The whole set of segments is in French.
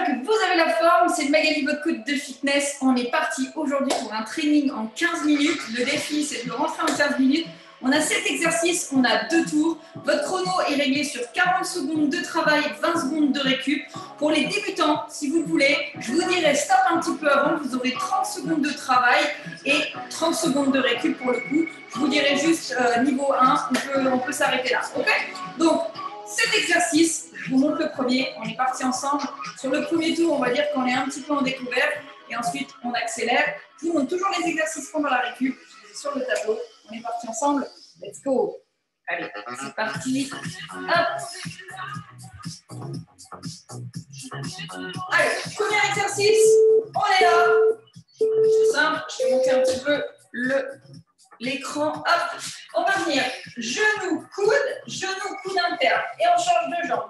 que vous avez la forme. C'est Magali, votre coach de fitness. On est parti aujourd'hui pour un training en 15 minutes. Le défi, c'est de rentrer en 15 minutes. On a 7 exercices, on a 2 tours. Votre chrono est réglé sur 40 secondes de travail, 20 secondes de récup. Pour les débutants, si vous voulez, je vous dirai stop un petit peu avant. Vous aurez 30 secondes de travail et 30 secondes de récup pour le coup. Je vous dirai juste niveau 1, on peut s'arrêter là. Ok? Donc, cet exercice, je vous montre le premier. On est parti ensemble. Sur le premier tour, on va dire qu'on est un petit peu en découverte. Et ensuite, on accélère. Je vous montre toujours les exercices pendant la récup. Sur le tableau. On est parti ensemble. Let's go. Allez, c'est parti. Hop. Allez, premier exercice. On est là. C'est simple. Je vais monter un petit peu l'écran. Hop. On va venir genou, coude interne. Et on change de jambe.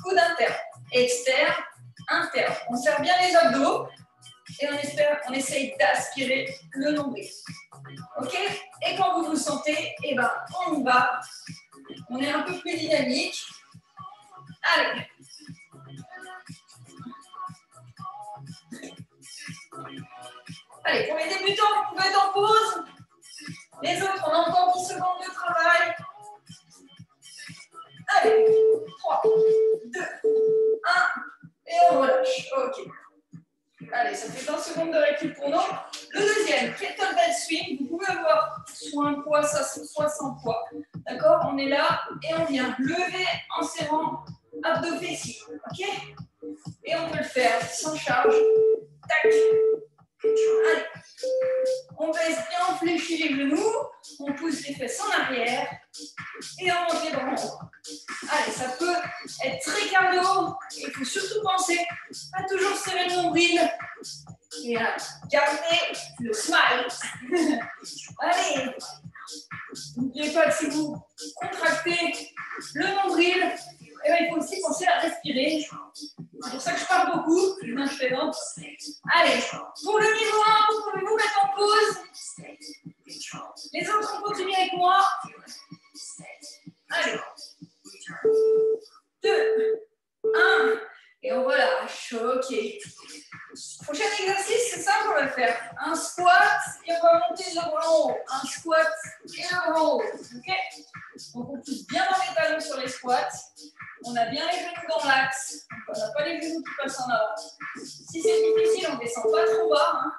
Coude interne. Externe, interne. On serre bien les abdos. Et on essaye d'aspirer le nombril. Ok? Et quand vous vous sentez, eh ben, on y va. On est un peu plus dynamique. Allez. Allez, pour les débutants, vous pouvez être en pause. Les autres, on a encore 10 secondes de travail. Allez, 3, 2, 1. Et on relâche. Ok. Allez, ça fait 20 secondes de récup pour nous. Le deuxième, kettlebell swing. Vous pouvez avoir soit un poids, soit sans poids. D'accord? On est là et on vient lever en serrant abdos fessiers. Ok? Et on peut le faire sans charge. Tac. Allez. On baisse bien, on fléchit les genoux. On pousse les fesses en arrière. Et on monte les bras en haut. Allez, ça peut être très cardio. Il faut surtout penser à toujours serrer le nombril et à garder le smile. Allez, n'oubliez pas que si vous contractez le nombril, eh bien, il faut aussi penser à respirer. C'est pour ça que je parle beaucoup. Je fais donc. Allez, pour le niveau 1, vous pouvez vous mettre en pause. Les autres, on continue avec moi. Allez. 2, 1, et on relâche. Ok. Prochain exercice, c'est ça qu'on va faire. Un squat et on va monter le bras en haut. Un squat et le bras en haut. Ok? Donc on pousse bien dans les talons sur les squats. On a bien les genoux dans l'axe. On n'a pas les genoux qui passent en avant. Si c'est difficile, on ne descend pas trop bas. Hein.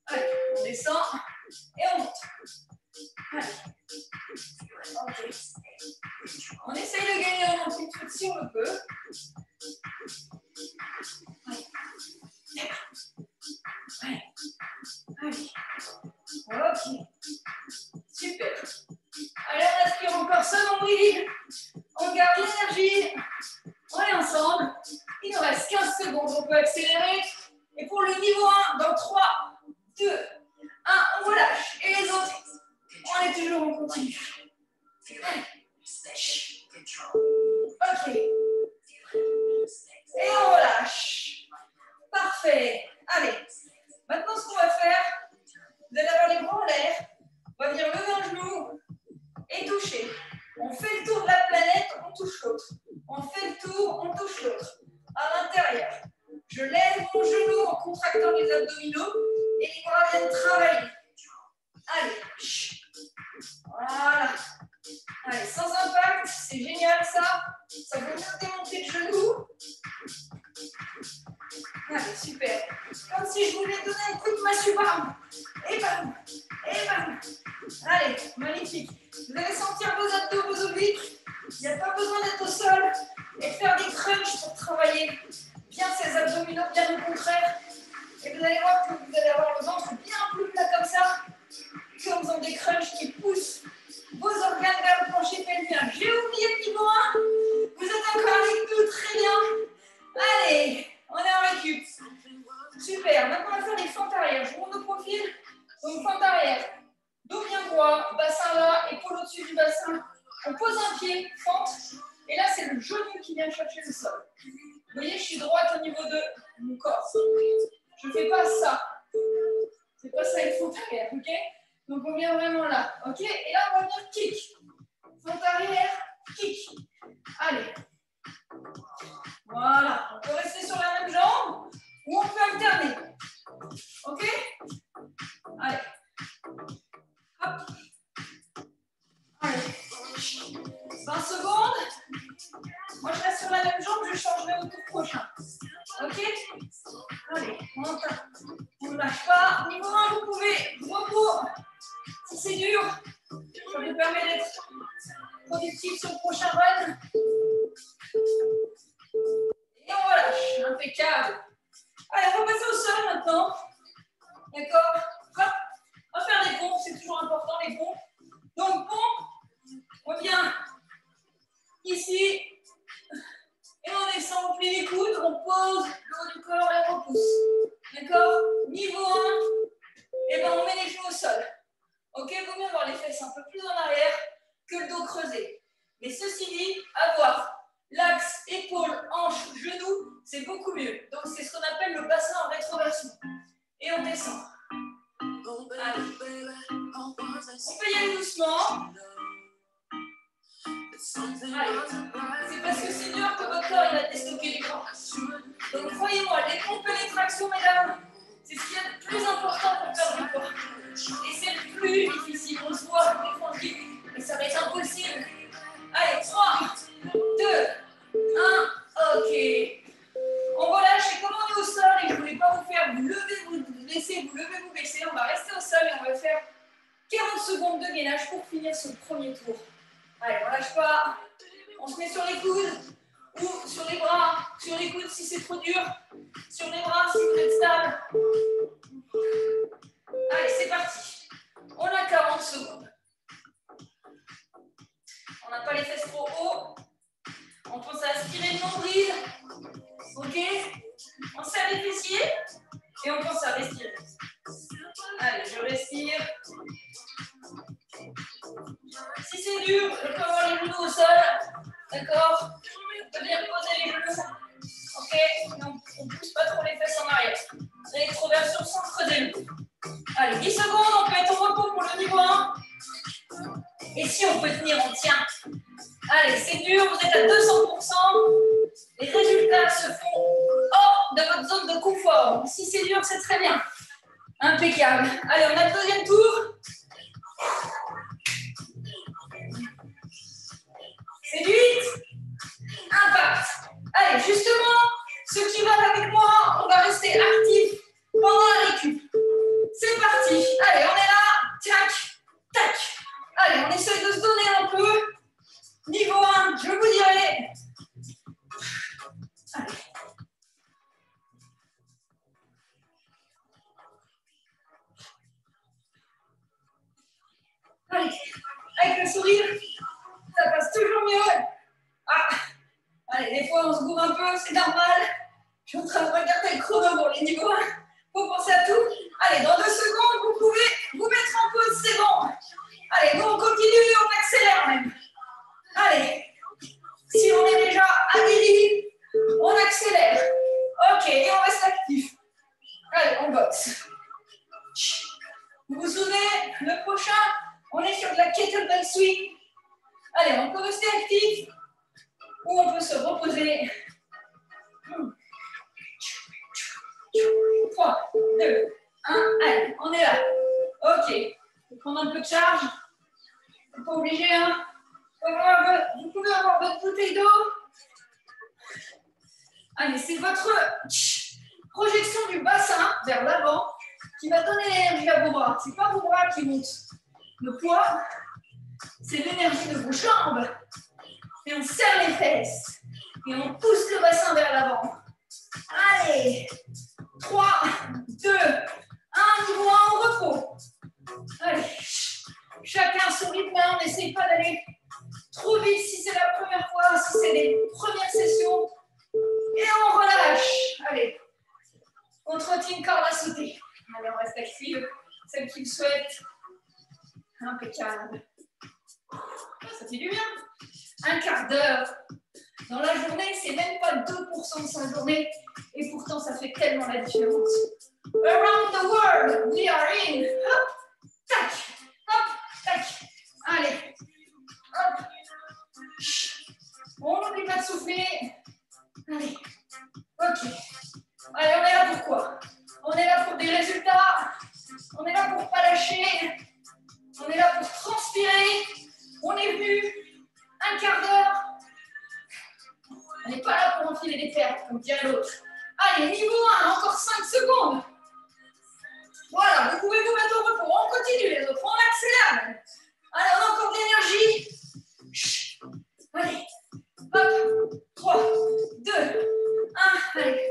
Allez, on descend et on monte. Allez. Ok. On essaye de gagner en amplitude si on le peut. Allez. Allez. Allez. Ok. Super. Allez, on aspire encore ce nombril. On garde l'énergie. On est ensemble. Il nous reste 15 secondes. On peut accélérer. Et pour le niveau 1, dans 3, 2, 1, on relâche. Et les autres, on est toujours en continu. Allez. Ok. Et on relâche. Parfait. Allez. Maintenant, ce qu'on va faire, vous allez avoir les bras en l'air. On va venir lever un genou et toucher. On fait le tour de la planète, on touche l'autre. On fait le tour, on touche l'autre. À l'intérieur. Je lève mon genou en contractant les abdominaux et les bras viennent travailler. Allez. Voilà. Allez, sans impact, c'est génial ça. Ça veut bien démonter le genou. Allez, super. Comme si je voulais donner un coup de massue, bam. Et bam. Et bam. Allez, magnifique. Vous allez sentir vos abdos, vos obliques. Il n'y a pas besoin d'être au sol et de faire des crunchs pour travailler bien ces abdominaux, bien au contraire. Et vous allez voir que vous allez avoir le ventre bien plus plat comme ça, en faisant des crunchs qui poussent vos organes vers le plancher pelvien. J'ai oublié le niveau 1. Vous êtes encore avec nous, très bien. Allez, on est en récup. Super, maintenant on va faire des fentes arrière. Je vous montre le profil. Donc fente arrière, dos bien droit, bassin là, épaule au-dessus du bassin. On pose un pied, fente. Et là, c'est le genou qui vient chercher le sol. Vous voyez, je suis droite au niveau de mon corps. Je ne fais pas ça. C'est pas ça une fente arrière, ok? Donc on vient vraiment là, ok? Et là, on va venir kick. Fente arrière, kick. Allez. Voilà, on peut rester sur la tour prochain. Ok? Allez, on ne lâche pas. Niveau 1, vous pouvez repos. Si c'est dur, ça vous permet d'être productif sur le prochain run. Et on relâche. Impeccable. Allez, on va passer au sol maintenant. D'accord? Hop. On va faire des pompes, c'est toujours important les pompes. Donc, pompe, on vient ici. Et on descend, on plie les coudes, on pose le haut du corps et on repousse. D'accord? Niveau 1, et ben on met les genoux au sol. Ok? Il vaut mieux avoir les fesses un peu plus en arrière que le dos creusé. Mais ceci dit, avoir l'axe épaule, hanche, genou, c'est beaucoup mieux. Donc c'est ce qu'on appelle le bassin en rétroversion. Et on descend. Allez. On peut y aller doucement. Allez. C'est parce que c'est dur que votre corps il a déstocké les grands. Donc croyez-moi, les pompes et les tractions, mesdames, c'est ce qu'il y a de plus important pour perdre du poids. Et c'est le plus difficile. On se voit, des fois on dit, mais ça va être impossible. Allez, 3, 2, 1, ok. On relâche et comme on est au sol et je ne voulais pas vous faire vous lever, vous baisser, vous lever, vous baisser, on va rester au sol et on va faire 40 secondes de gainage pour finir ce premier tour. Allez, on lâche pas. On se met sur les coudes ou sur les bras. Sur les coudes si c'est trop dur. Sur les bras si vous êtes stable. Allez, c'est parti. On a 40 secondes. On n'a pas les fesses trop haut. On pense à aspirer le nombril. Ok? On serre les fessiers et on pense à respirer. Allez, je respire. Si c'est dur, on peut avoir les genoux au sol. D'accord? On peut bien poser les genoux. Ok? Mais on ne pousse pas trop les fesses en arrière. Rétroversion sans creuser le dos. Allez, 10 secondes, on peut être au repos pour le niveau 1. Et si on peut tenir, on tient. Allez, c'est dur, vous êtes à 200%. Les résultats se font hors de votre zone de confort. Si c'est dur, c'est très bien. Impeccable. Allez, on a le deuxième tour. C'est du 8. Impact. Allez, justement, ceux qui veulent avec moi, on va rester actifs pendant la récup. C'est parti. Allez, on est là. Tac, tac. Allez, on essaye de se donner un peu. Niveau 1, je vous dirai. Allez. Allez, avec le sourire, ça passe toujours mieux. Ah. Allez, des fois on se gourre un peu, c'est normal. Je suis en train de regarder le chrono pour les niveaux 1. Faut penser à tout. Allez, dans 2 secondes, vous pouvez vous mettre en pause, c'est bon. Allez, nous on continue, on accélère même. Allez, si on est déjà aguerri, on accélère. Ok, et on reste actif. Allez, on boxe. Vous vous souvenez, le prochain, on est sur de la kettlebell swing. Allez, on peut rester actif ou on peut se reposer. 3, 2, 1, allez, on est là. Ok, on va prendre un peu de charge. Vous n'êtes pas obligé, hein. Vous pouvez avoir votre bouteille d'eau. Allez, c'est votre projection du bassin vers l'avant qui va donner l'énergie à vos bras. Ce n'est pas vos bras qui montent. Le poids, c'est l'énergie de vos jambes. Et on serre les fesses. Et on pousse le bassin vers l'avant. Allez, 3, 2, 1, niveau 1, en repos. Allez, chacun son rythme, on n'essaye pas d'aller trop vite si c'est la première fois, si c'est les premières sessions. Et on relâche. Allez, on trottine corde à sauter. Allez, on reste active. Celle qui le souhaite. Impeccable. Ça fait du bien. Un quart d'heure. Dans la journée, c'est même pas 2% de sa journée. Et pourtant, ça fait tellement la différence. Around the world, we are in. Hop, tac, hop, tac. Allez, hop. On n'oublie pas de souffler. Allez, ok. Allez, on est là pour quoi? On est là pour des résultats. On est là pour ne pas lâcher. On est là pour transpirer. On est venu un quart d'heure On n'est pas là pour enfiler des pertes, comme dirait l'autre. Allez, niveau 1, encore 5 secondes. Voilà, vous pouvez vous mettre au repos. On continue les autres, on accélère. Allez, on a encore de l'énergie. Allez, hop, 3, 2, 1, allez.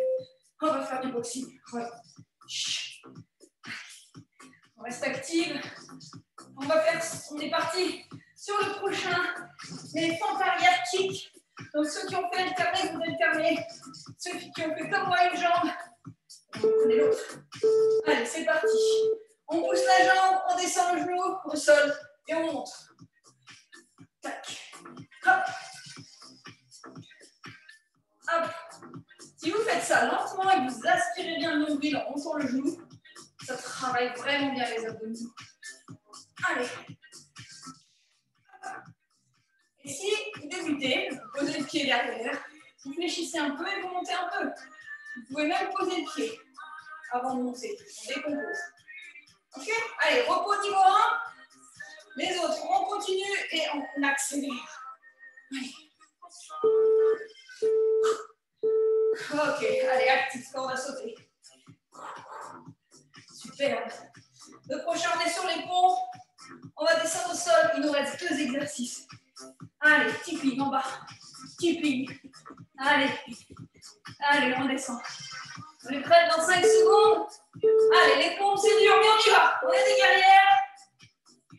On va faire du boxing. Voilà. On reste active. On est parti sur le prochain éléphant arrière kick. Donc ceux qui ont fait alterner, vous alternez. Ceux qui ont fait comme moi une jambe, vous prenez l'autre. Allez, c'est parti. On pousse la jambe, on descend le genou au sol et on monte. Tac. Hop. Hop. Si vous faites ça lentement et que vous aspirez bien le nombril en montant le genou, ça travaille vraiment bien les abdominaux. Allez. Et si vous débutez, vous posez le pied derrière, vous fléchissez un peu et vous montez un peu. Vous pouvez même poser le pied avant de monter. On décompose. Ok? Allez, repos niveau 1. Les autres, on continue et on accélère. Allez. Ok, allez, actif, on va sauter. Super. Le prochain, on est sur les ponts. On va descendre au sol. Il nous reste 2 exercices. Allez, tipping en bas. Tipping. Allez. Allez, on descend. On est prêts dans 5 secondes. Allez, les pompes, c'est dur, mais on y va. On est des guerrières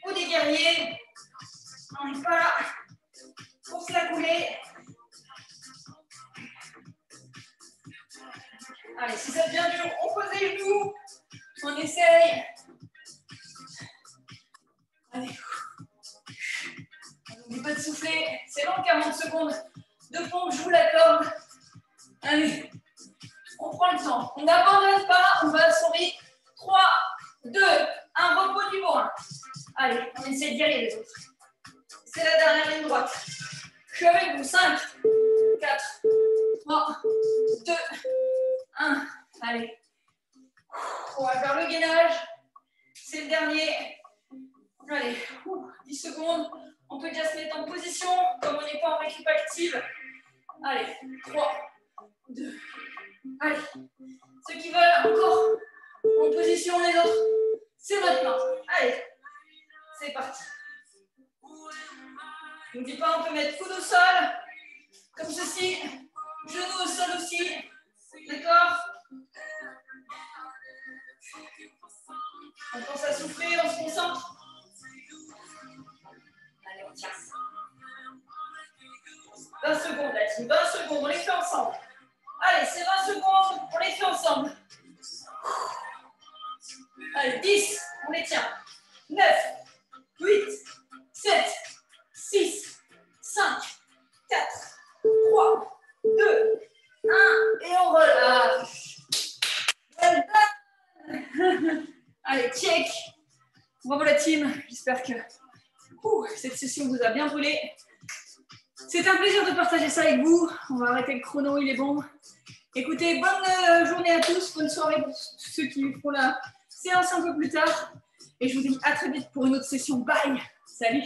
ou des guerriers. On n'est pas là pour se la couler. Allez, si ça devient dur, on pose les genoux. On essaye. Allez. N'oubliez pas de souffler. C'est long, 40 secondes de pompe, je vous l'accorde. Allez. On prend le temps. On n'abandonne pas. On va à son rythme. 3, 2, 1. Repos niveau 1. Allez, on essaie d'y aller les autres. C'est la dernière ligne droite. Je suis avec vous. 5, 4, 3, 2, 1. Allez. On va faire le gainage. C'est le dernier. Allez. 10 secondes. On peut déjà se mettre en position. Comme on n'est pas en récup active. Allez. 3, 2. Allez. Ceux qui veulent encore en position, les autres, c'est maintenant. Allez. C'est parti. N'oubliez pas, on peut mettre coude au sol. Comme ceci. Genou au sol aussi. D'accord? On pense à souffler, on se concentre. Allez, on tient. 20 secondes, là, 20 secondes, on les fait ensemble. Allez, c'est 20 secondes, on les fait ensemble. Allez, 10, on les tient. 9, 8, 7, 6, 5, 4, 3, 2, 1, et on relâche. Well done. Allez, check. Bravo la team. J'espère que cette session vous a bien brûlé. C'était un plaisir de partager ça avec vous. On va arrêter le chrono, il est bon. Écoutez, bonne journée à tous. Bonne soirée pour ceux qui feront la séance un peu plus tard. Et je vous dis à très vite pour une autre session. Bye. Salut.